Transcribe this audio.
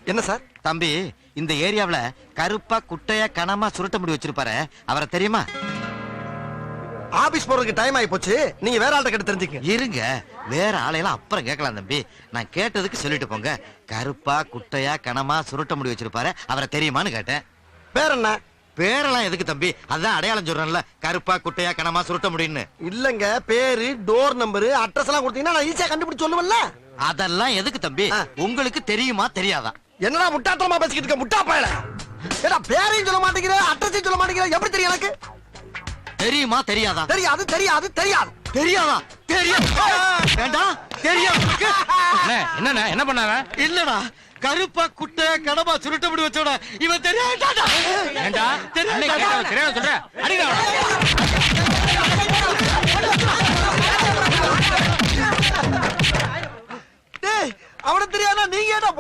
என்ன சார்? தம்பி, இந்த ஏரியாவுல கருப்பா குட்டையா கனமா சுருட்ட முடி வச்சிருப்பாரு, அவரை தெரியுமா? ஆபீஸ் போறதுக்கு டைம் ஆகி போச்சு, நீங்க வேற ஆள்கிட்ட கேட்டு தெரிஞ்சுக்க. இருங்க, வேற ஆளையெல்லாம் அப்புறம் கேட்கலாம் தம்பி. நான் கேட்டதுக்கு சொல்லிட்டு போங்க. கருப்பா குட்டையா கனமா சுருட்ட முடி வச்சிருப்பாரு, அவரை தெரியுமான்னு கேட்டேன். பேர் என்ன? பேரெல்லாம் எதுக்கு தம்பி? அதான் அடையாளம் சொல்றேன்ல, கருப்பா குட்டையா கனமா சுருட்ட முடின்னு. இல்லங்க, பேரு, டோர் நம்பர், அட்ரஸ் எல்லாம் கொடுத்தீங்கன்னா நான் ஈஸியா கண்டுபிடிச்சு சொல்லுவேன்ல. அதெல்லாம் எதுக்கு தம்பி? உங்களுக்கு தெரியுமா தெரியாதா? என்னடா முட்டாத்தனமா பேசிக்கிட்டு இருக்க முட்டா பயல? ஏடா பேரையும் சொல்ல மாட்டேங்கிற, அட்ரஸையும் சொல்ல மாட்டேங்கிற, எப்படி தெரியும் எனக்கு? தெரியுமா தெரியாதா? தெரியாது தெரியாது தெரியாது. தெரியாதா? தெரியும். வேண்டாம், தெரியும். என்ன என்ன பண்ணாங்க? இல்லடா, கருப்பா குட்டையா கனமா சுருட்ட முடி வச்சோட இவன் தெரியாதா? ஏண்டா தெரியாது சொல்ற? அடிடா. டேய், அவன தெரியாதா? நீங்க ஏடா